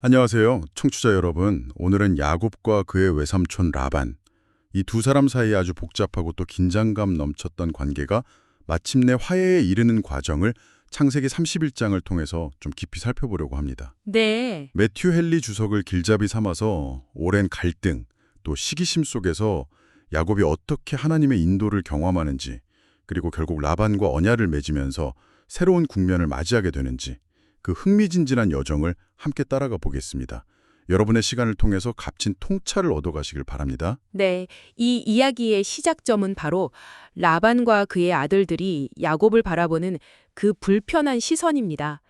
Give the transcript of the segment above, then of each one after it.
안녕하세요, 청취자 여러분. 오늘은 야곱과 그의 외삼촌 라반, 이 두 사람 사이에 아주 복잡하고 또 긴장감 넘쳤던 관계가 마침내 화해에 이르는 과정을 창세기 31장을 통해서 좀 깊이 살펴보려고 합니다. 네, 매튜 헨리 주석을 길잡이 삼아서 오랜 갈등, 또 시기심 속에서 야곱이 어떻게 하나님의 인도를 경험하는지, 그리고 결국 라반과 언약을 맺으면서 새로운 국면을 맞이하게 되는지, 그 흥미진진한 여정을 함께 따라가 보겠습니다. 여러분의 시간을 통해서 값진 통찰을 얻어가시길 바랍니다. 네. 이 이야기의 시작점은 바로 라반과 그의 아들들이 야곱을 바라보는 그 불편한 시선입니다.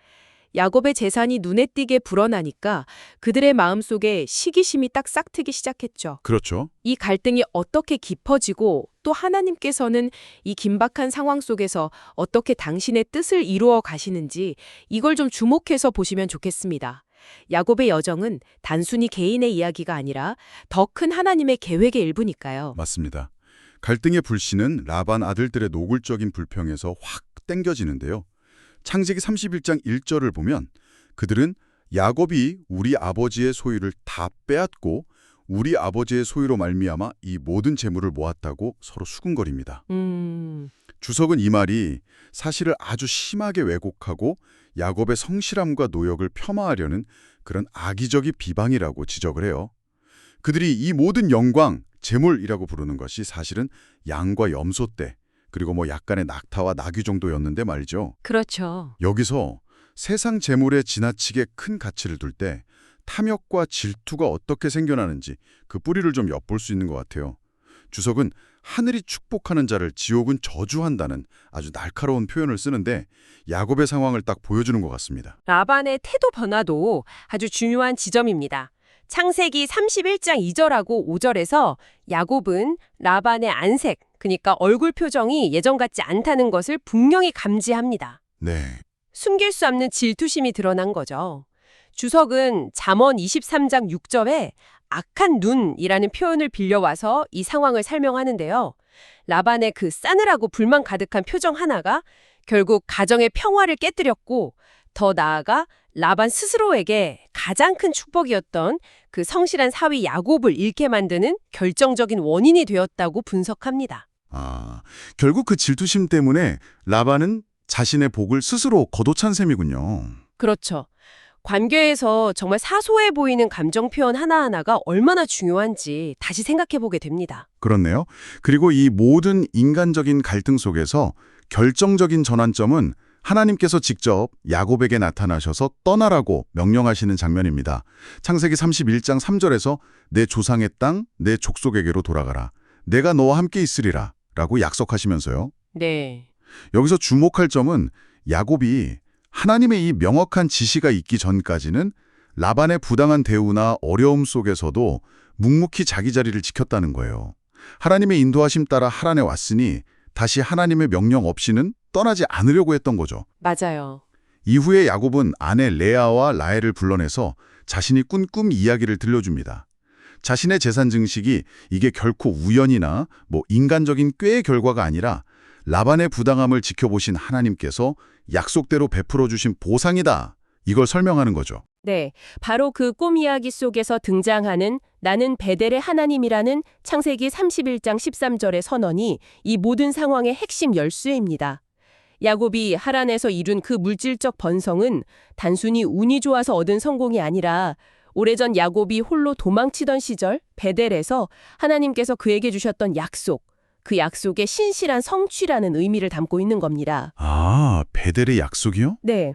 야곱의 재산이 눈에 띄게 불어나니까 그들의 마음속에 시기심이 딱 싹트기 시작했죠. 그렇죠. 이 갈등이 어떻게 깊어지고 또 하나님께서는 이 긴박한 상황 속에서 어떻게 당신의 뜻을 이루어 가시는지 이걸 좀 주목해서 보시면 좋겠습니다. 야곱의 여정은 단순히 개인의 이야기가 아니라 더 큰 하나님의 계획의 일부니까요. 맞습니다. 갈등의 불씨는 라반 아들들의 노골적인 불평에서 확 땡겨지는데요. 창세기 31장 1절을 보면 그들은 야곱이 우리 아버지의 소유를 다 빼앗고 우리 아버지의 소유로 말미암아 이 모든 재물을 모았다고 서로 수군거립니다. 주석은 이 말이 사실을 아주 심하게 왜곡하고 야곱의 성실함과 노력을 폄하하려는 그런 악의적인 비방이라고 지적을 해요. 그들이 이 모든 영광, 재물이라고 부르는 것이 사실은 양과 염소 떼, 그리고 약간의 낙타와 나귀 정도였는데 말이죠. 그렇죠. 여기서 세상 재물에 지나치게 큰 가치를 둘 때 탐욕과 질투가 어떻게 생겨나는지 그 뿌리를 좀 엿볼 수 있는 것 같아요. 주석은 하늘이 축복하는 자를 지옥은 저주한다는 아주 날카로운 표현을 쓰는데 야곱의 상황을 딱 보여주는 것 같습니다. 라반의 태도 변화도 아주 중요한 지점입니다. 창세기 31장 2절하고 5절에서 야곱은 라반의 안색, 그러니까 얼굴 표정이 예전 같지 않다는 것을 분명히 감지합니다. 네, 숨길 수 없는 질투심이 드러난 거죠. 주석은 잠언 23장 6절에 악한 눈이라는 표현을 빌려와서 이 상황을 설명하는데요. 라반의 그 싸늘하고 불만 가득한 표정 하나가 결국 가정의 평화를 깨뜨렸고 더 나아가 라반 스스로에게 가장 큰 축복이었던 그 성실한 사위 야곱을 잃게 만드는 결정적인 원인이 되었다고 분석합니다. 결국 그 질투심 때문에 라반은 자신의 복을 스스로 거둬찬 셈이군요. 그렇죠. 관계에서 정말 사소해 보이는 감정 표현 하나하나가 얼마나 중요한지 다시 생각해 보게 됩니다. 그렇네요. 그리고 이 모든 인간적인 갈등 속에서 결정적인 전환점은 하나님께서 직접 야곱에게 나타나셔서 떠나라고 명령하시는 장면입니다. 창세기 31장 3절에서 내 조상의 땅, 내 족속에게로 돌아가라. 내가 너와 함께 있으리라 라고 약속하시면서요. 네. 여기서 주목할 점은 야곱이 하나님의 이 명확한 지시가 있기 전까지는 라반의 부당한 대우나 어려움 속에서도 묵묵히 자기 자리를 지켰다는 거예요. 하나님의 인도하심 따라 하란에 왔으니 다시 하나님의 명령 없이는 떠나지 않으려고 했던 거죠. 맞아요. 이후에 야곱은 아내 레아와 라헬을 불러내서 자신이 꾼 꿈 이야기를 들려줍니다. 자신의 재산 증식이 이게 결코 우연이나 인간적인 꾀의 결과가 아니라 라반의 부당함을 지켜보신 하나님께서 약속대로 베풀어 주신 보상이다. 이걸 설명하는 거죠. 네, 바로 그 꿈 이야기 속에서 등장하는 나는 베델의 하나님이라는 창세기 31장 13절의 선언이 이 모든 상황의 핵심 열쇠입니다. 야곱이 하란에서 이룬 그 물질적 번성은 단순히 운이 좋아서 얻은 성공이 아니라 오래전 야곱이 홀로 도망치던 시절 베델에서 하나님께서 그에게 주셨던 약속, 그 약속의 신실한 성취라는 의미를 담고 있는 겁니다. 베델의 약속이요? 네.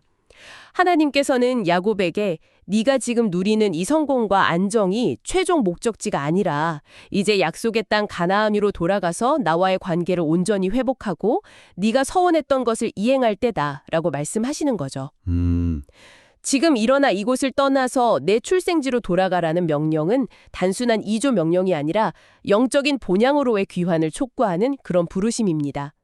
하나님께서는 야곱에게 네가 지금 누리는 이 성공과 안정이 최종 목적지가 아니라 이제 약속의 땅 가나안으로 돌아가서 나와의 관계를 온전히 회복하고 네가 서원했던 것을 이행할 때다라고 말씀하시는 거죠. 지금 일어나 이곳을 떠나서 내 출생지로 돌아가라는 명령은 단순한 이조 명령이 아니라 영적인 본향으로의 귀환을 촉구하는 그런 부르심입니다.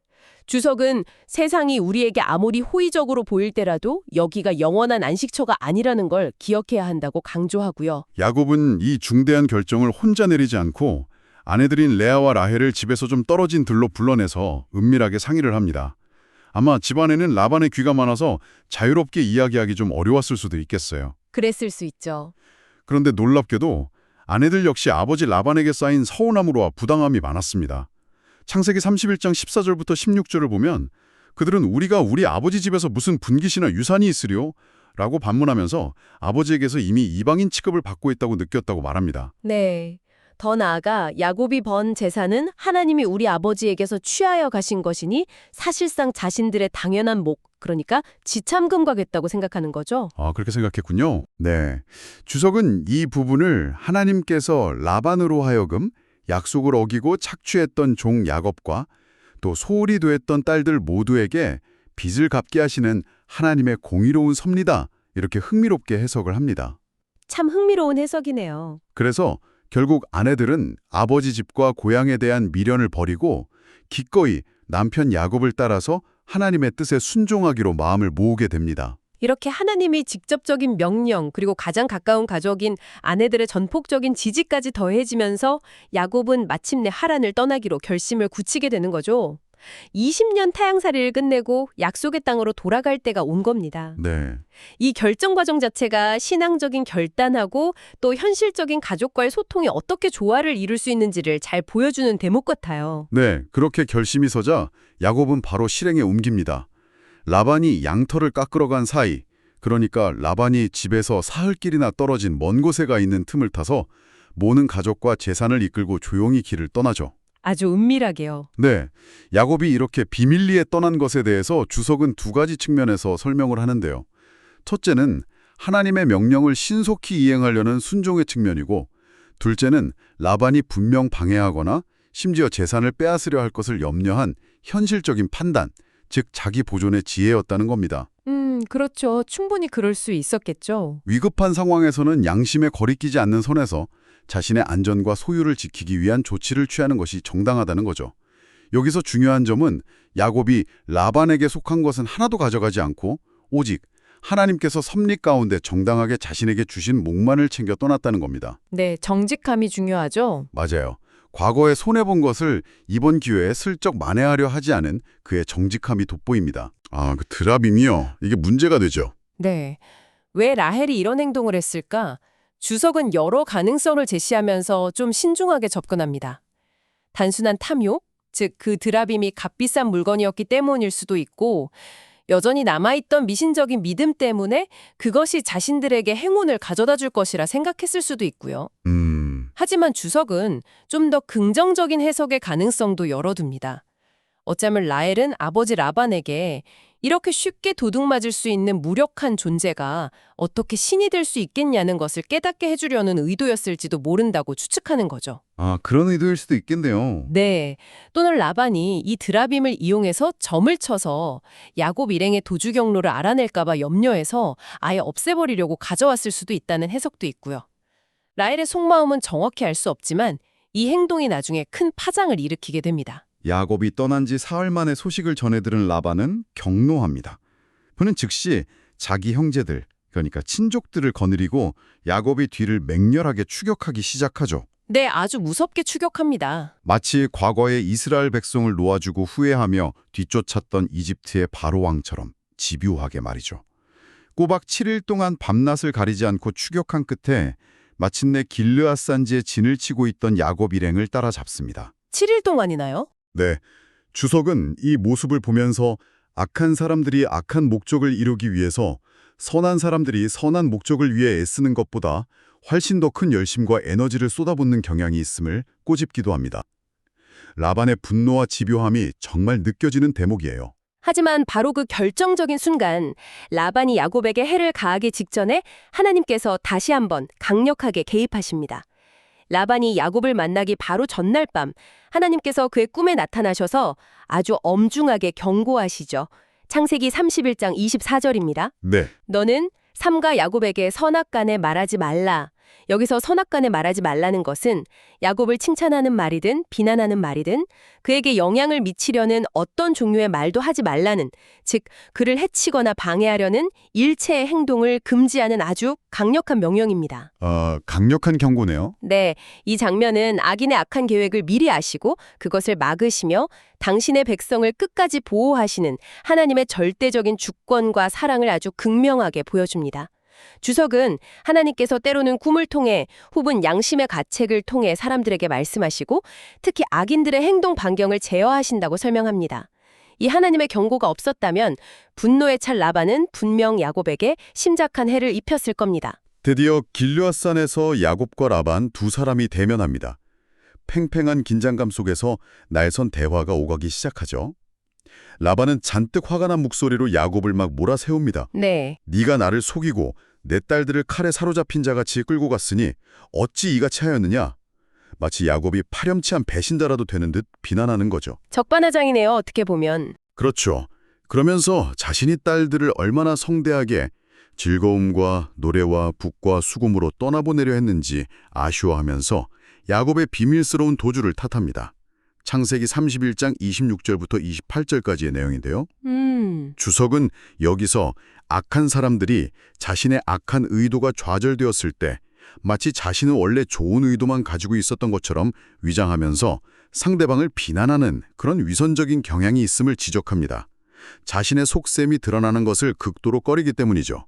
주석은 세상이 우리에게 아무리 호의적으로 보일 때라도 여기가 영원한 안식처가 아니라는 걸 기억해야 한다고 강조하고요. 야곱은 이 중대한 결정을 혼자 내리지 않고 아내들인 레아와 라헬을 집에서 좀 떨어진 들로 불러내서 은밀하게 상의를 합니다. 아마 집안에는 라반의 귀가 많아서 자유롭게 이야기하기 좀 어려웠을 수도 있겠어요. 그랬을 수 있죠. 그런데 놀랍게도 아내들 역시 아버지 라반에게 쌓인 서운함으로와 부당함이 많았습니다. 창세기 31장 14절부터 16절을 보면 그들은 우리가 우리 아버지 집에서 무슨 분깃이나 유산이 있으리요? 라고 반문하면서 아버지에게서 이미 이방인 취급을 받고 있다고 느꼈다고 말합니다. 네. 더 나아가 야곱이 번 재산은 하나님이 우리 아버지에게서 취하여 가신 것이니 사실상 자신들의 당연한 목, 그러니까 지참금 가겠다고 생각하는 거죠. 아, 그렇게 생각했군요. 네. 주석은 이 부분을 하나님께서 라반으로 하여금 약속을 어기고 착취했던 종 야곱과 또 소홀히 되었던 딸들 모두에게 빚을 갚게 하시는 하나님의 공의로운 섭리다. 이렇게 흥미롭게 해석을 합니다. 참 흥미로운 해석이네요. 그래서 결국 아내들은 아버지 집과 고향에 대한 미련을 버리고 기꺼이 남편 야곱을 따라서 하나님의 뜻에 순종하기로 마음을 모으게 됩니다. 이렇게 하나님이 직접적인 명령 그리고 가장 가까운 가족인 아내들의 전폭적인 지지까지 더해지면서 야곱은 마침내 하란을 떠나기로 결심을 굳히게 되는 거죠. 20년 타향살이를 끝내고 약속의 땅으로 돌아갈 때가 온 겁니다. 네. 이 결정 과정 자체가 신앙적인 결단하고 또 현실적인 가족과의 소통이 어떻게 조화를 이룰 수 있는지를 잘 보여주는 대목 같아요. 네, 그렇게 결심이 서자 야곱은 바로 실행에 옮깁니다. 라반이 양털을 깎으러 간 사이, 그러니까 라반이 집에서 사흘길이나 떨어진 먼 곳에 가 있는 틈을 타서 모든 가족과 재산을 이끌고 조용히 길을 떠나죠. 아주 은밀하게요. 네, 야곱이 이렇게 비밀리에 떠난 것에 대해서 주석은 두 가지 측면에서 설명을 하는데요. 첫째는 하나님의 명령을 신속히 이행하려는 순종의 측면이고, 둘째는 라반이 분명 방해하거나 심지어 재산을 빼앗으려 할 것을 염려한 현실적인 판단, 즉 자기 보존의 지혜였다는 겁니다. 그렇죠. 충분히 그럴 수 있었겠죠. 위급한 상황에서는 양심에 거리끼지 않는 선에서 자신의 안전과 소유를 지키기 위한 조치를 취하는 것이 정당하다는 거죠. 여기서 중요한 점은 야곱이 라반에게 속한 것은 하나도 가져가지 않고 오직 하나님께서 섭리 가운데 정당하게 자신에게 주신 목만을 챙겨 떠났다는 겁니다. 네, 정직함이 중요하죠. 맞아요. 과거에 손해본 것을 이번 기회에 슬쩍 만회하려 하지 않은 그의 정직함이 돋보입니다. 아, 그 드라빔이요. 이게 문제가 되죠. 네. 왜 라헬이 이런 행동을 했을까? 주석은 여러 가능성을 제시하면서 좀 신중하게 접근합니다. 단순한 탐욕, 즉 그 드라빔이 값비싼 물건이었기 때문일 수도 있고 여전히 남아있던 미신적인 믿음 때문에 그것이 자신들에게 행운을 가져다 줄 것이라 생각했을 수도 있고요. 하지만 주석은 좀 더 긍정적인 해석의 가능성도 열어둡니다. 어쩌면 라헬은 아버지 라반에게 이렇게 쉽게 도둑맞을 수 있는 무력한 존재가 어떻게 신이 될 수 있겠냐는 것을 깨닫게 해주려는 의도였을지도 모른다고 추측하는 거죠. 아, 그런 의도일 수도 있겠네요. 네, 또는 라반이 이 드라빔을 이용해서 점을 쳐서 야곱 일행의 도주 경로를 알아낼까 봐 염려해서 아예 없애버리려고 가져왔을 수도 있다는 해석도 있고요. 라헬의 속마음은 정확히 알 수 없지만 이 행동이 나중에 큰 파장을 일으키게 됩니다. 야곱이 떠난 지 사흘 만에 소식을 전해들은 라반은 경노합니다. 그는 즉시 자기 형제들, 그러니까 친족들을 거느리고 야곱이 뒤를 맹렬하게 추격하기 시작하죠. 네, 아주 무섭게 추격합니다. 마치 과거에 이스라엘 백성을 놓아주고 후회하며 뒤쫓았던 이집트의 바로 왕처럼 집요하게 말이죠. 꼬박 7일 동안 밤낮을 가리지 않고 추격한 끝에 마침내 길르앗 산지에 진을 치고 있던 야곱 일행을 따라잡습니다. 7일 동안이나요? 네, 주석은 이 모습을 보면서 악한 사람들이 악한 목적을 이루기 위해서 선한 사람들이 선한 목적을 위해 애쓰는 것보다 훨씬 더 큰 열심과 에너지를 쏟아붓는 경향이 있음을 꼬집기도 합니다. 라반의 분노와 집요함이 정말 느껴지는 대목이에요. 하지만 바로 그 결정적인 순간 라반이 야곱에게 해를 가하기 직전에 하나님께서 다시 한번 강력하게 개입하십니다. 라반이 야곱을 만나기 바로 전날 밤 하나님께서 그의 꿈에 나타나셔서 아주 엄중하게 경고하시죠. 창세기 31장 24절입니다. 네, 너는 삼가 야곱에게 선악간에 말하지 말라. 여기서 선악간에 말하지 말라는 것은 야곱을 칭찬하는 말이든 비난하는 말이든 그에게 영향을 미치려는 어떤 종류의 말도 하지 말라는, 즉 그를 해치거나 방해하려는 일체의 행동을 금지하는 아주 강력한 명령입니다. 강력한 경고네요. 네, 이 장면은 악인의 악한 계획을 미리 아시고 그것을 막으시며 당신의 백성을 끝까지 보호하시는 하나님의 절대적인 주권과 사랑을 아주 극명하게 보여줍니다. 주석은 하나님께서 때로는 꿈을 통해 혹은 양심의 가책을 통해 사람들에게 말씀하시고 특히 악인들의 행동 반경을 제어하신다고 설명합니다. 이 하나님의 경고가 없었다면 분노에 찰 라반은 분명 야곱에게 심각한 해를 입혔을 겁니다. 드디어 길르앗산에서 야곱과 라반 두 사람이 대면합니다. 팽팽한 긴장감 속에서 날선 대화가 오가기 시작하죠. 라반은 잔뜩 화가 난 목소리로 야곱을 막 몰아세웁니다. 네. 네가 나를 속이고 내 딸들을 칼에 사로잡힌 자같이 끌고 갔으니 어찌 이같이 하였느냐. 마치 야곱이 파렴치한 배신자라도 되는 듯 비난하는 거죠. 적반하장이네요, 어떻게 보면. 그렇죠. 그러면서 자신이 딸들을 얼마나 성대하게 즐거움과 노래와 북과 수금으로 떠나보내려 했는지 아쉬워하면서 야곱의 비밀스러운 도주를 탓합니다. 창세기 31장 26절부터 28절까지의 내용인데요. 주석은 여기서 악한 사람들이 자신의 악한 의도가 좌절되었을 때 마치 자신은 원래 좋은 의도만 가지고 있었던 것처럼 위장하면서 상대방을 비난하는 그런 위선적인 경향이 있음을 지적합니다. 자신의 속셈이 드러나는 것을 극도로 꺼리기 때문이죠.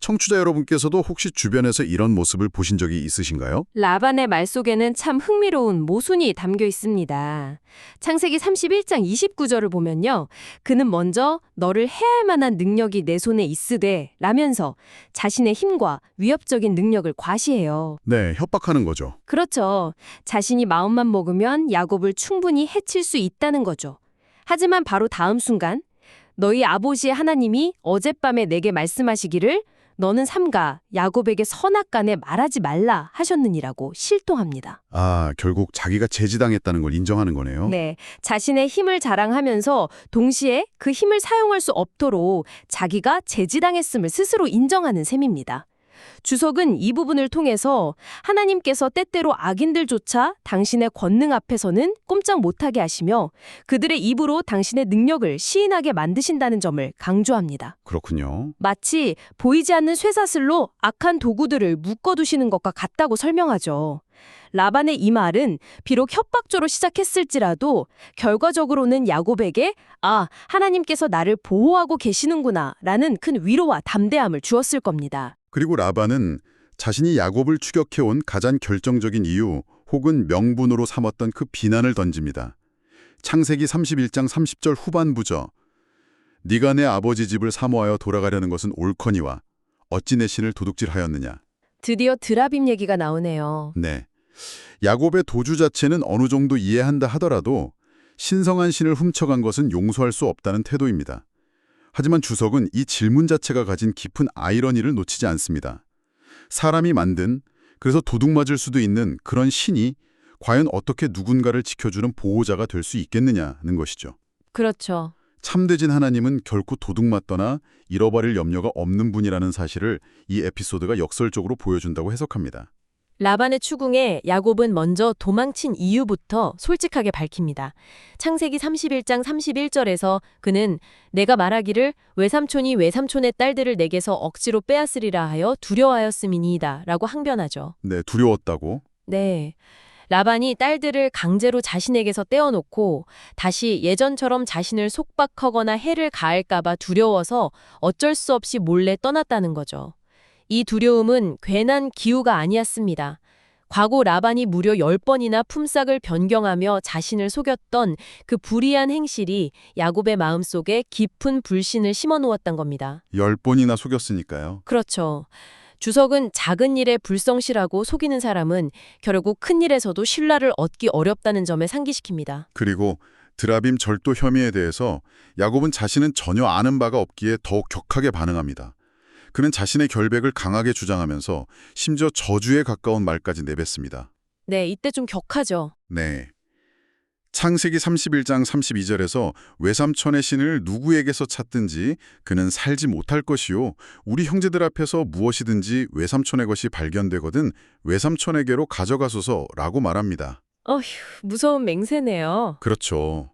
청취자 여러분께서도 혹시 주변에서 이런 모습을 보신 적이 있으신가요? 라반의 말 속에는 참 흥미로운 모순이 담겨 있습니다. 창세기 31장 29절을 보면요. 그는 먼저 너를 해할 만한 능력이 내 손에 있으되 라면서 자신의 힘과 위협적인 능력을 과시해요. 네, 협박하는 거죠. 그렇죠. 자신이 마음만 먹으면 야곱을 충분히 해칠 수 있다는 거죠. 하지만 바로 다음 순간 너희 아버지의 하나님이 어젯밤에 내게 말씀하시기를 너는 삼가 야곱에게 선악간에 말하지 말라 하셨느니라고 실토합니다. 아, 결국 자기가 제지당했다는 걸 인정하는 거네요. 네, 자신의 힘을 자랑하면서 동시에 그 힘을 사용할 수 없도록 자기가 제지당했음을 스스로 인정하는 셈입니다. 주석은 이 부분을 통해서 하나님께서 때때로 악인들조차 당신의 권능 앞에서는 꼼짝 못하게 하시며 그들의 입으로 당신의 능력을 시인하게 만드신다는 점을 강조합니다. 그렇군요. 마치 보이지 않는 쇠사슬로 악한 도구들을 묶어두시는 것과 같다고 설명하죠. 라반의 이 말은 비록 협박조로 시작했을지라도 결과적으로는 야곱에게 하나님께서 나를 보호하고 계시는구나 라는 큰 위로와 담대함을 주었을 겁니다. 그리고 라반은 자신이 야곱을 추격해온 가장 결정적인 이유 혹은 명분으로 삼았던 그 비난을 던집니다. 창세기 31장 30절 후반부죠. 네가 내 아버지 집을 사모하여 돌아가려는 것은 옳거니와 어찌 내 신을 도둑질하였느냐. 드디어 드라빔 얘기가 나오네요. 네. 야곱의 도주 자체는 어느 정도 이해한다 하더라도 신성한 신을 훔쳐간 것은 용서할 수 없다는 태도입니다. 하지만 주석은 이 질문 자체가 가진 깊은 아이러니를 놓치지 않습니다. 사람이 만든, 그래서 도둑맞을 수도 있는 그런 신이 과연 어떻게 누군가를 지켜주는 보호자가 될 수 있겠느냐는 것이죠. 그렇죠. 참되진 하나님은 결코 도둑맞거나 잃어버릴 염려가 없는 분이라는 사실을 이 에피소드가 역설적으로 보여준다고 해석합니다. 라반의 추궁에 야곱은 먼저 도망친 이유부터 솔직하게 밝힙니다. 창세기 31장 31절에서 그는 내가 말하기를 외삼촌이 외삼촌의 딸들을 내게서 억지로 빼앗으리라 하여 두려워하였음이니이다 라고 항변하죠. 네, 두려웠다고. 네. 라반이 딸들을 강제로 자신에게서 떼어놓고 다시 예전처럼 자신을 속박하거나 해를 가할까 봐 두려워서 어쩔 수 없이 몰래 떠났다는 거죠. 이 두려움은 괜한 기우가 아니었습니다. 과거 라반이 무려 10번이나 품삯을 변경하며 자신을 속였던 그 불의한 행실이 야곱의 마음속에 깊은 불신을 심어놓았던 겁니다. 10번이나 속였으니까요. 그렇죠. 주석은 작은 일에 불성실하고 속이는 사람은 결국 큰 일에서도 신뢰를 얻기 어렵다는 점을 상기시킵니다. 그리고 드라빔 절도 혐의에 대해서 야곱은 자신은 전혀 아는 바가 없기에 더욱 격하게 반응합니다. 그는 자신의 결백을 강하게 주장하면서 심지어 저주에 가까운 말까지 내뱉습니다. 네, 이때 좀 격하죠. 네. 창세기 31장 32절에서 외삼촌의 신을 누구에게서 찾든지 그는 살지 못할 것이요. 우리 형제들 앞에서 무엇이든지 외삼촌의 것이 발견되거든 외삼촌에게로 가져가소서라고 말합니다. 어휴, 무서운 맹세네요. 그렇죠.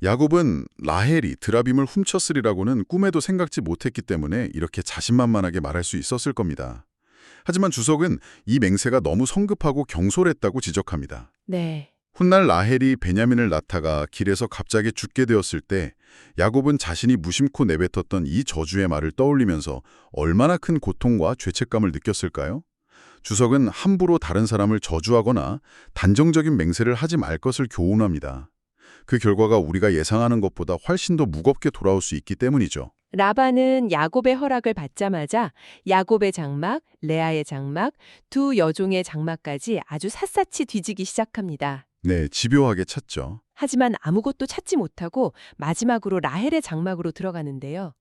야곱은 라헬이 드라빔을 훔쳤으리라고는 꿈에도 생각지 못했기 때문에 이렇게 자신만만하게 말할 수 있었을 겁니다. 하지만 주석은 이 맹세가 너무 성급하고 경솔했다고 지적합니다. 네. 훗날 라헬이 베냐민을 낳다가 길에서 갑자기 죽게 되었을 때 야곱은 자신이 무심코 내뱉었던 이 저주의 말을 떠올리면서 얼마나 큰 고통과 죄책감을 느꼈을까요? 주석은 함부로 다른 사람을 저주하거나 단정적인 맹세를 하지 말 것을 교훈합니다. 그 결과가 우리가 예상하는 것보다 훨씬 더 무겁게 돌아올 수 있기 때문이죠. 라반은 야곱의 허락을 받자마자 야곱의 장막, 레아의 장막, 두 여종의 장막까지 아주 샅샅이 뒤지기 시작합니다. 네, 집요하게 찾죠. 하지만 아무것도 찾지 못하고 마지막으로 라헬의 장막으로 들어가는데요.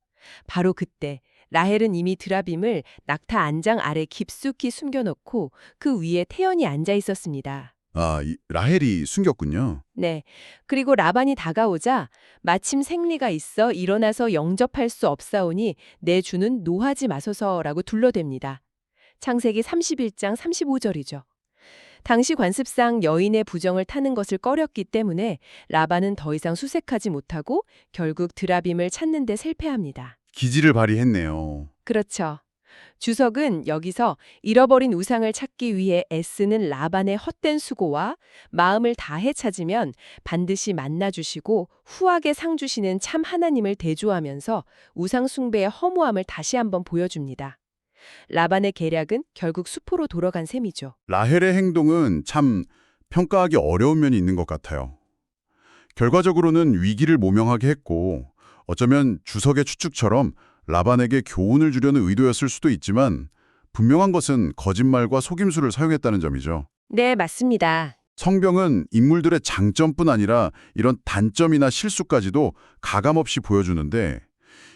바로 그때 라헬은 이미 드라빔을 낙타 안장 아래 깊숙이 숨겨놓고 그 위에 태연이 앉아 있었습니다. 아, 라헬이 숨겼군요. 네. 그리고 라반이 다가오자 마침 생리가 있어 일어나서 영접할 수 없사오니 내 주는 노하지 마소서라고 둘러댑니다. 창세기 31장 35절이죠. 당시 관습상 여인의 부정을 타는 것을 꺼렸기 때문에 라반은 더 이상 수색하지 못하고 결국 드라빔을 찾는 데 실패합니다. 기지를 발휘했네요. 그렇죠. 주석은 여기서 잃어버린 우상을 찾기 위해 애쓰는 라반의 헛된 수고와 마음을 다해 찾으면 반드시 만나주시고 후하게 상 주시는 참 하나님을 대조하면서 우상 숭배의 허무함을 다시 한번 보여줍니다. 라반의 계략은 결국 수포로 돌아간 셈이죠. 라헬의 행동은 참 평가하기 어려운 면이 있는 것 같아요. 결과적으로는 위기를 모명하게 했고 어쩌면 주석의 추측처럼 라반에게 교훈을 주려는 의도였을 수도 있지만 분명한 것은 거짓말과 속임수를 사용했다는 점이죠. 네, 맞습니다. 성경은 인물들의 장점뿐 아니라 이런 단점이나 실수까지도 가감없이 보여주는데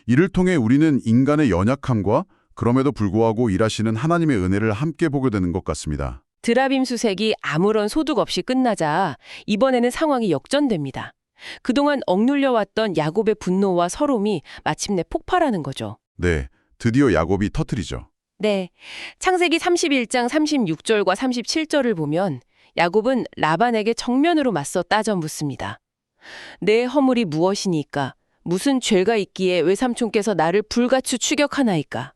이를 통해 우리는 인간의 연약함과 그럼에도 불구하고 일하시는 하나님의 은혜를 함께 보게 되는 것 같습니다. 드라빔 수색이 아무런 소득 없이 끝나자 이번에는 상황이 역전됩니다. 그동안 억눌려왔던 야곱의 분노와 서름이 마침내 폭발하는 거죠. 네, 드디어 야곱이 터뜨리죠. 네, 창세기 31장 36절과 37절을 보면 야곱은 라반에게 정면으로 맞서 따져 묻습니다. 내 허물이 무엇이니까? 무슨 죄가 있기에 외삼촌께서 나를 불같이 추격하나이까?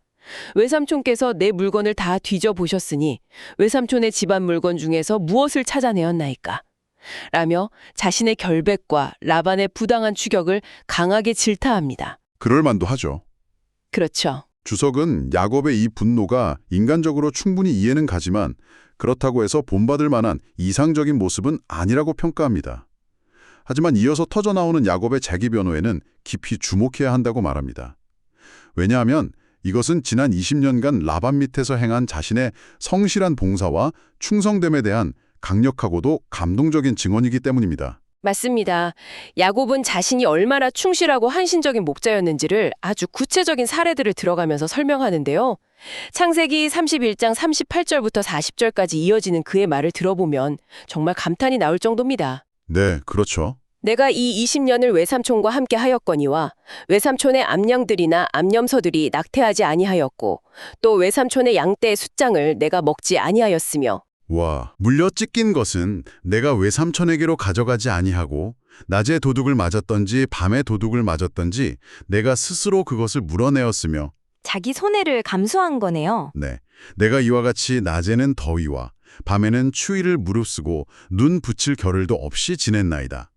외삼촌께서 내 물건을 다 뒤져보셨으니 외삼촌의 집안 물건 중에서 무엇을 찾아내었나이까? 라며 자신의 결백과 라반의 부당한 추격을 강하게 질타합니다. 그럴 만도 하죠. 그렇죠. 주석은 야곱의 이 분노가 인간적으로 충분히 이해는 가지만 그렇다고 해서 본받을 만한 이상적인 모습은 아니라고 평가합니다. 하지만 이어서 터져나오는 야곱의 자기 변호에는 깊이 주목해야 한다고 말합니다. 왜냐하면 이것은 지난 20년간 라반 밑에서 행한 자신의 성실한 봉사와 충성됨에 대한 강력하고도 감동적인 증언이기 때문입니다. 맞습니다. 야곱은 자신이 얼마나 충실하고 헌신적인 목자였는지를 아주 구체적인 사례들을 들어가면서 설명하는데요. 창세기 31장 38절부터 40절까지 이어지는 그의 말을 들어보면 정말 감탄이 나올 정도입니다. 네, 그렇죠. 내가 이 20년을 외삼촌과 함께 하였거니와 외삼촌의 암양들이나 암염소들이 낙태하지 아니하였고 또 외삼촌의 양떼의 숫장을 내가 먹지 아니하였으며 와, 물려 찢긴 것은 내가 외삼촌에게로 가져가지 아니하고 낮에 도둑을 맞았던지 밤에 도둑을 맞았던지 내가 스스로 그것을 물어내었으며 자기 손해를 감수한 거네요. 네, 내가 이와 같이 낮에는 더위와 밤에는 추위를 무릅쓰고 눈 붙일 겨를도 없이 지냈나이다.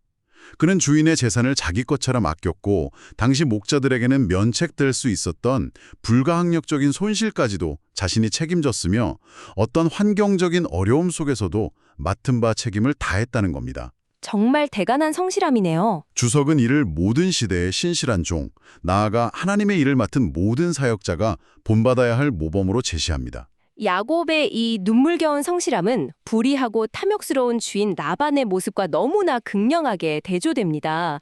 그는 주인의 재산을 자기 것처럼 아꼈고 당시 목자들에게는 면책될 수 있었던 불가항력적인 손실까지도 자신이 책임졌으며 어떤 환경적인 어려움 속에서도 맡은 바 책임을 다했다는 겁니다. 정말 대단한 성실함이네요. 주석은 이를 모든 시대의 신실한 종, 나아가 하나님의 일을 맡은 모든 사역자가 본받아야 할 모범으로 제시합니다. 야곱의 이 눈물겨운 성실함은 불의하고 탐욕스러운 주인 라반의 모습과 너무나 극명하게 대조됩니다.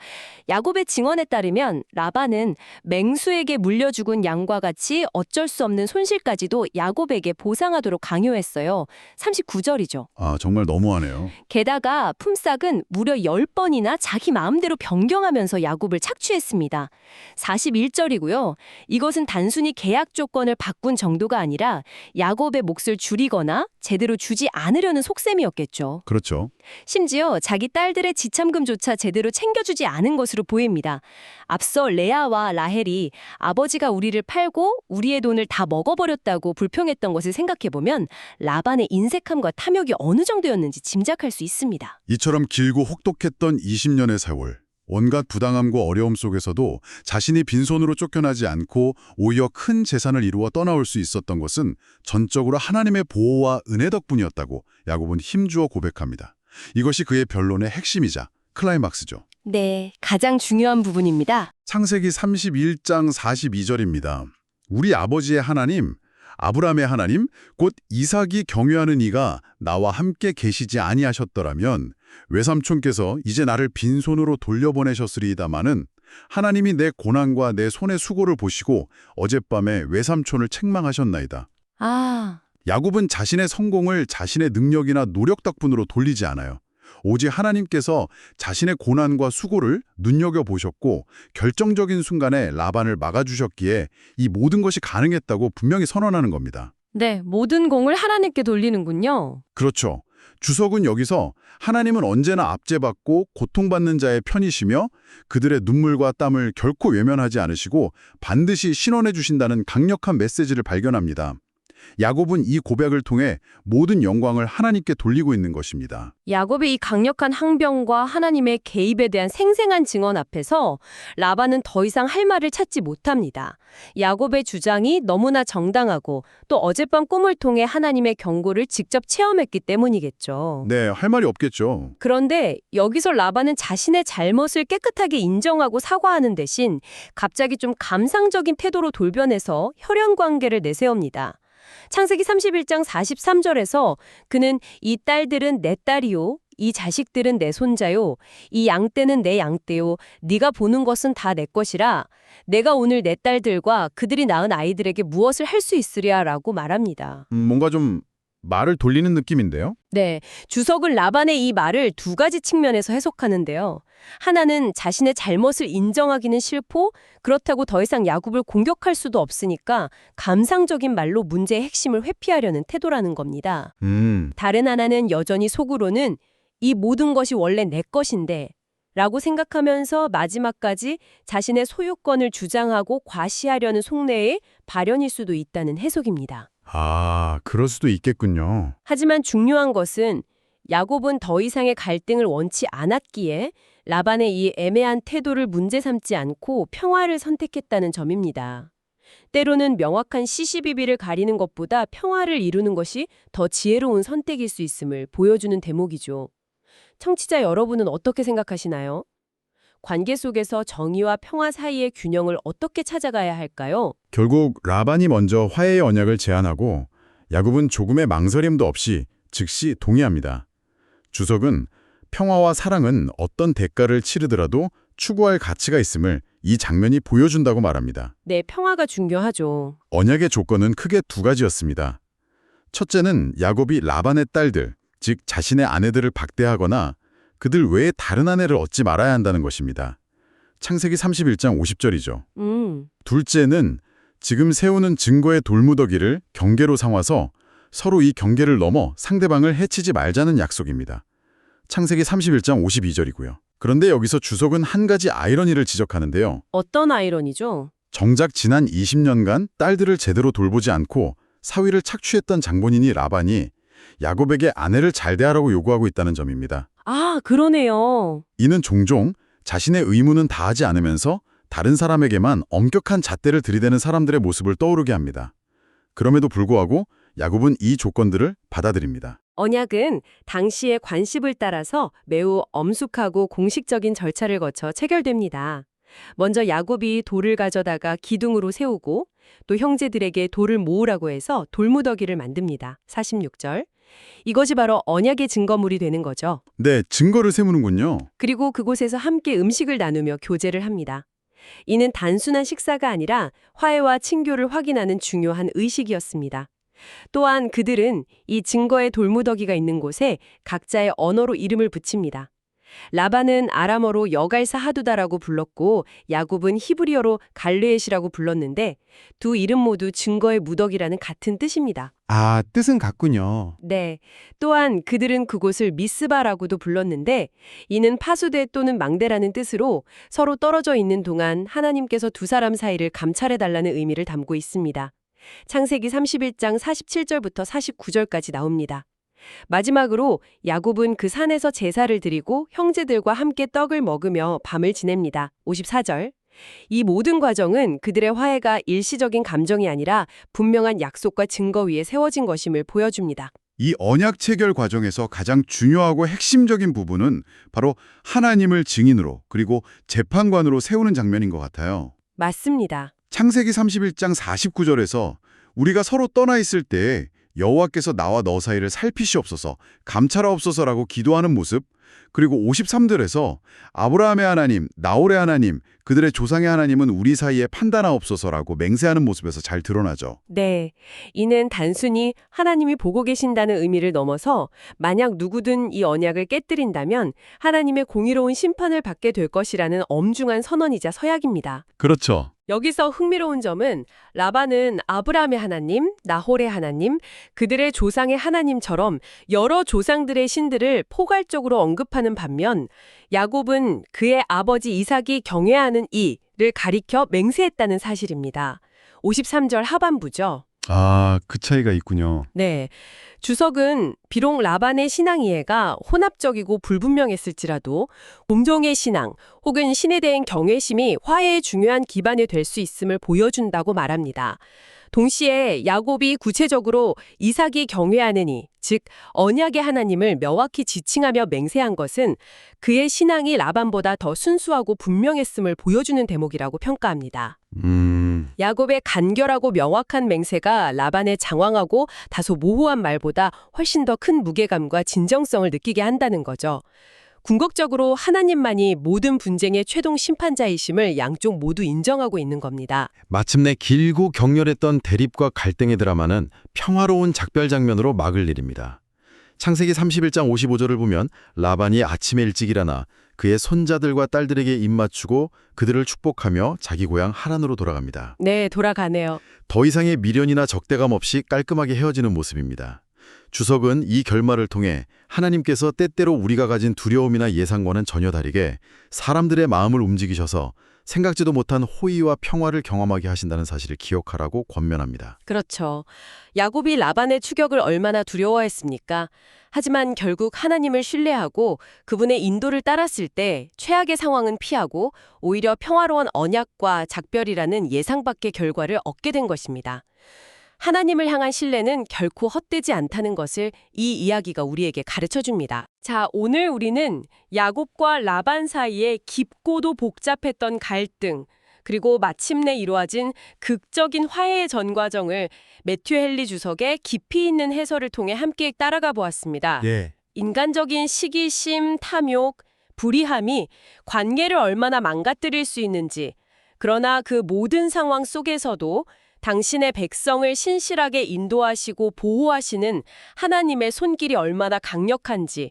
야곱의 증언에 따르면 라반은 맹수에게 물려 죽은 양과 같이 어쩔 수 없는 손실까지도 야곱에게 보상하도록 강요했어요. 39절이죠. 아, 정말 너무하네요. 게다가 품삯은 무려 10번이나 자기 마음대로 변경하면서 야곱을 착취했습니다. 41절이고요. 이것은 단순히 계약 조건을 바꾼 정도가 아니라 야곱 야곱의 몫을 줄이거나 제대로 주지 않으려는 속셈이었겠죠. 그렇죠. 심지어 자기 딸들의 지참금조차 제대로 챙겨주지 않은 것으로 보입니다. 앞서 레아와 라헬이 아버지가 우리를 팔고 우리의 돈을 다 먹어버렸다고 불평했던 것을 생각해보면 라반의 인색함과 탐욕이 어느 정도였는지 짐작할 수 있습니다. 이처럼 길고 혹독했던 20년의 세월. 온갖 부당함과 어려움 속에서도 자신이 빈손으로 쫓겨나지 않고 오히려 큰 재산을 이루어 떠나올 수 있었던 것은 전적으로 하나님의 보호와 은혜 덕분이었다고 야곱은 힘주어 고백합니다. 이것이 그의 변론의 핵심이자 클라이막스죠. 네, 가장 중요한 부분입니다. 창세기 31장 42절입니다. 우리 아버지의 하나님, 아브라함의 하나님, 곧 이삭이 경유하는 이가 나와 함께 계시지 아니하셨더라면 외삼촌께서 이제 나를 빈손으로 돌려보내셨으리이다마는 하나님이 내 고난과 내 손의 수고를 보시고 어젯밤에 외삼촌을 책망하셨나이다. 아, 야곱은 자신의 성공을 자신의 능력이나 노력 덕분으로 돌리지 않아요. 오직 하나님께서 자신의 고난과 수고를 눈여겨보셨고 결정적인 순간에 라반을 막아주셨기에 이 모든 것이 가능했다고 분명히 선언하는 겁니다. 네, 모든 공을 하나님께 돌리는군요. 그렇죠. 주석은 여기서 하나님은 언제나 압제받고 고통받는 자의 편이시며 그들의 눈물과 땀을 결코 외면하지 않으시고 반드시 신원해 주신다는 강력한 메시지를 발견합니다. 야곱은 이 고백을 통해 모든 영광을 하나님께 돌리고 있는 것입니다. 야곱의 이 강력한 항변과 하나님의 개입에 대한 생생한 증언 앞에서 라반은 더 이상 할 말을 찾지 못합니다. 야곱의 주장이 너무나 정당하고 또 어젯밤 꿈을 통해 하나님의 경고를 직접 체험했기 때문이겠죠. 네, 할 말이 없겠죠. 그런데 여기서 라반은 자신의 잘못을 깨끗하게 인정하고 사과하는 대신 갑자기 좀 감상적인 태도로 돌변해서 혈연 관계를 내세웁니다. 창세기 31장 43절에서 그는 이 딸들은 내 딸이요, 이 자식들은 내 손자요, 이 양떼는 내 양떼요, 네가 보는 것은 다 내 것이라 내가 오늘 내 딸들과 그들이 낳은 아이들에게 무엇을 할 수 있으랴라고 말합니다. 뭔가 좀 말을 돌리는 느낌인데요? 네, 주석은 라반의 이 말을 두 가지 측면에서 해석하는데요. 하나는 자신의 잘못을 인정하기는 싫고 그렇다고 더 이상 야곱을 공격할 수도 없으니까 감상적인 말로 문제의 핵심을 회피하려는 태도라는 겁니다. 다른 하나는 여전히 속으로는 이 모든 것이 원래 내 것인데 라고 생각하면서 마지막까지 자신의 소유권을 주장하고 과시하려는 속내의 발현일 수도 있다는 해석입니다. 아, 그럴 수도 있겠군요. 하지만 중요한 것은 야곱은 더 이상의 갈등을 원치 않았기에 라반의 이 애매한 태도를 문제 삼지 않고 평화를 선택했다는 점입니다. 때로는 명확한 시시비비를 가리는 것보다 평화를 이루는 것이 더 지혜로운 선택일 수 있음을 보여주는 대목이죠. 청취자 여러분은 어떻게 생각하시나요? 관계 속에서 정의와 평화 사이의 균형을 어떻게 찾아가야 할까요? 결국 라반이 먼저 화해의 언약을 제안하고 야곱은 조금의 망설임도 없이 즉시 동의합니다. 주석은 평화와 사랑은 어떤 대가를 치르더라도 추구할 가치가 있음을 이 장면이 보여준다고 말합니다. 네, 평화가 중요하죠. 언약의 조건은 크게 두 가지였습니다. 첫째는 야곱이 라반의 딸들, 즉 자신의 아내들을 박대하거나 그들 외에 다른 아내를 얻지 말아야 한다는 것입니다. 창세기 31장 50절이죠. 둘째는 지금 세우는 증거의 돌무더기를 경계로 삼아서 서로 이 경계를 넘어 상대방을 해치지 말자는 약속입니다. 창세기 31장 52절이고요. 그런데 여기서 주석은 한 가지 아이러니를 지적하는데요. 어떤 아이러니죠? 정작 지난 20년간 딸들을 제대로 돌보지 않고 사위를 착취했던 장본인이 라반이 야곱에게 아내를 잘 대하라고 요구하고 있다는 점입니다. 아, 그러네요. 이는 종종 자신의 의무는 다하지 않으면서 다른 사람에게만 엄격한 잣대를 들이대는 사람들의 모습을 떠오르게 합니다. 그럼에도 불구하고 야곱은 이 조건들을 받아들입니다. 언약은 당시의 관습을 따라서 매우 엄숙하고 공식적인 절차를 거쳐 체결됩니다. 먼저 야곱이 돌을 가져다가 기둥으로 세우고 또 형제들에게 돌을 모으라고 해서 돌무더기를 만듭니다. 46절. 이것이 바로 언약의 증거물이 되는 거죠. 네, 증거를 세우는군요. 그리고 그곳에서 함께 음식을 나누며 교제를 합니다. 이는 단순한 식사가 아니라 화해와 친교를 확인하는 중요한 의식이었습니다. 또한 그들은 이 증거의 돌무더기가 있는 곳에 각자의 언어로 이름을 붙입니다. 라반은 아람어로 여갈사 하두다라고 불렀고 야곱은 히브리어로 갈르엣이라고 불렀는데 두 이름 모두 증거의 무더기라는 같은 뜻입니다. 아, 뜻은 같군요. 네. 또한 그들은 그곳을 미스바라고도 불렀는데 이는 파수대 또는 망대라는 뜻으로 서로 떨어져 있는 동안 하나님께서 두 사람 사이를 감찰해달라는 의미를 담고 있습니다. 창세기 31장 47절부터 49절까지 나옵니다. 마지막으로 야곱은 그 산에서 제사를 드리고 형제들과 함께 떡을 먹으며 밤을 지냅니다. 54절. 이 모든 과정은 그들의 화해가 일시적인 감정이 아니라 분명한 약속과 증거 위에 세워진 것임을 보여줍니다. 이 언약 체결 과정에서 가장 중요하고 핵심적인 부분은 바로 하나님을 증인으로 그리고 재판관으로 세우는 장면인 것 같아요. 맞습니다. 창세기 31장 49절에서 우리가 서로 떠나 있을 때 여호와께서 나와 너 사이를 살피시옵소서, 감찰하옵소서라고 기도하는 모습, 그리고 53절에서 아브라함의 하나님, 나홀의 하나님, 그들의 조상의 하나님은 우리 사이에 판단하옵소서라고 맹세하는 모습에서 잘 드러나죠. 네. 이는 단순히 하나님이 보고 계신다는 의미를 넘어서 만약 누구든 이 언약을 깨뜨린다면 하나님의 공의로운 심판을 받게 될 것이라는 엄중한 선언이자 서약입니다. 그렇죠. 여기서 흥미로운 점은 라반은 아브라함의 하나님, 나홀의 하나님, 그들의 조상의 하나님처럼 여러 조상들의 신들을 포괄적으로 언급하는 반면 야곱은 그의 아버지 이삭이 경외하는 이를 가리켜 맹세했다는 사실입니다. 53절 하반부죠. 아, 그 차이가 있군요. 네. 주석은 비록 라반의 신앙 이해가 혼합적이고 불분명했을지라도 공정의 신앙 혹은 신에 대한 경외심이 화해의 중요한 기반이 될 수 있음을 보여준다고 말합니다. 동시에 야곱이 구체적으로 이삭이 경외하느니, 즉 언약의 하나님을 명확히 지칭하며 맹세한 것은 그의 신앙이 라반보다 더 순수하고 분명했음을 보여주는 대목이라고 평가합니다. 야곱의 간결하고 명확한 맹세가 라반의 장황하고 다소 모호한 말보다 훨씬 더 큰 무게감과 진정성을 느끼게 한다는 거죠. 궁극적으로 하나님만이 모든 분쟁의 최종 심판자이심을 양쪽 모두 인정하고 있는 겁니다. 마침내 길고 격렬했던 대립과 갈등의 드라마는 평화로운 작별 장면으로 막을 내립니다. 창세기 31장 55절을 보면 라반이 아침에 일찍 일어나 그의 손자들과 딸들에게 입맞추고 그들을 축복하며 자기 고향 하란으로 돌아갑니다. 네, 돌아가네요. 더 이상의 미련이나 적대감 없이 깔끔하게 헤어지는 모습입니다. 주석은 이 결말을 통해 하나님께서 때때로 우리가 가진 두려움이나 예상과는 전혀 다르게 사람들의 마음을 움직이셔서 생각지도 못한 호의와 평화를 경험하게 하신다는 사실을 기억하라고 권면합니다. 그렇죠. 야곱이 라반의 추격을 얼마나 두려워했습니까? 하지만 결국 하나님을 신뢰하고 그분의 인도를 따랐을 때 최악의 상황은 피하고 오히려 평화로운 언약과 작별이라는 예상 밖의 결과를 얻게 된 것입니다. 하나님을 향한 신뢰는 결코 헛되지 않다는 것을 이 이야기가 우리에게 가르쳐줍니다. 자, 오늘 우리는 야곱과 라반 사이에 깊고도 복잡했던 갈등, 그리고 마침내 이루어진 극적인 화해의 전 과정을 매튜 헨리 주석의 깊이 있는 해설을 통해 함께 따라가 보았습니다. 예. 인간적인 시기심, 탐욕, 불의함이 관계를 얼마나 망가뜨릴 수 있는지, 그러나 그 모든 상황 속에서도 당신의 백성을 신실하게 인도하시고 보호하시는 하나님의 손길이 얼마나 강력한지,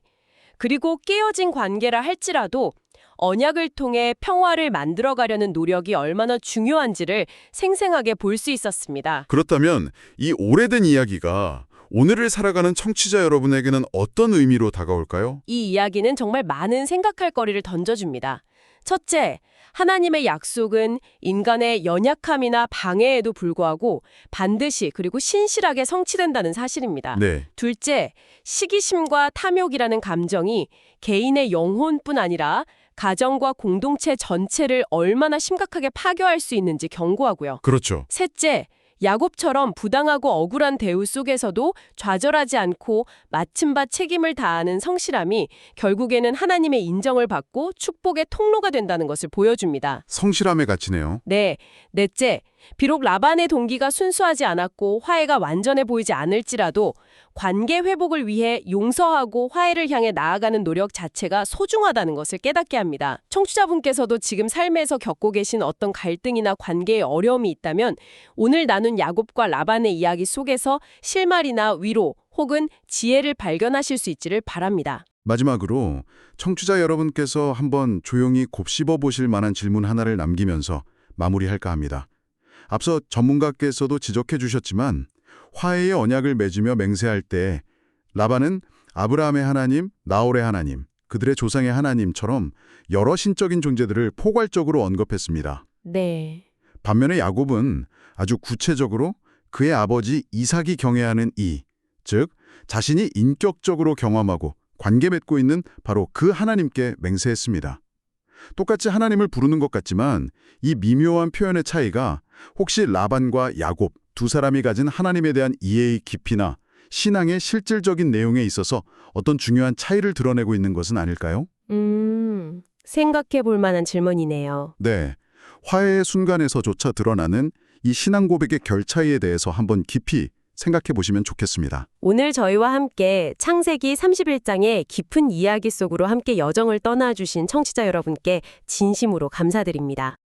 그리고 깨어진 관계라 할지라도 언약을 통해 평화를 만들어가려는 노력이 얼마나 중요한지를 생생하게 볼 수 있었습니다. 그렇다면 이 오래된 이야기가 오늘을 살아가는 청취자 여러분에게는 어떤 의미로 다가올까요? 이 이야기는 정말 많은 생각할 거리를 던져줍니다. 첫째, 하나님의 약속은 인간의 연약함이나 방해에도 불구하고 반드시 그리고 신실하게 성취된다는 사실입니다. 네. 둘째, 시기심과 탐욕이라는 감정이 개인의 영혼뿐 아니라 가정과 공동체 전체를 얼마나 심각하게 파괴할 수 있는지 경고하고요. 그렇죠. 셋째, 야곱처럼 부당하고 억울한 대우 속에서도 좌절하지 않고 마침받 책임을 다하는 성실함이 결국에는 하나님의 인정을 받고 축복의 통로가 된다는 것을 보여줍니다. 성실함의 가치네요. 네, 넷째, 비록 라반의 동기가 순수하지 않았고 화해가 완전해 보이지 않을지라도 관계 회복을 위해 용서하고 화해를 향해 나아가는 노력 자체가 소중하다는 것을 깨닫게 합니다. 청취자분께서도 지금 삶에서 겪고 계신 어떤 갈등이나 관계에 어려움이 있다면 오늘 나눈 야곱과 라반의 이야기 속에서 실마리나 위로 혹은 지혜를 발견하실 수 있기를 바랍니다. 마지막으로 청취자 여러분께서 한번 조용히 곱씹어 보실 만한 질문 하나를 남기면서 마무리할까 합니다. 앞서 전문가께서도 지적해 주셨지만 화해의 언약을 맺으며 맹세할 때 라반은 아브라함의 하나님, 나홀의 하나님, 그들의 조상의 하나님처럼 여러 신적인 존재들을 포괄적으로 언급했습니다. 네. 반면에 야곱은 아주 구체적으로 그의 아버지 이삭이 경외하는 즉 자신이 인격적으로 경험하고 관계 맺고 있는 바로 그 하나님께 맹세했습니다. 똑같이 하나님을 부르는 것 같지만 이 미묘한 표현의 차이가 혹시 라반과 야곱 두 사람이 가진 하나님에 대한 이해의 깊이나 신앙의 실질적인 내용에 있어서 어떤 중요한 차이를 드러내고 있는 것은 아닐까요? 생각해 볼 만한 질문이네요. 네, 화해의 순간에서조차 드러나는 이 신앙 고백의 결 차이에 대해서 한번 깊이 생각해 보시면 좋겠습니다. 오늘 저희와 함께 창세기 31장의 깊은 이야기 속으로 함께 여정을 떠나주신 청취자 여러분께 진심으로 감사드립니다.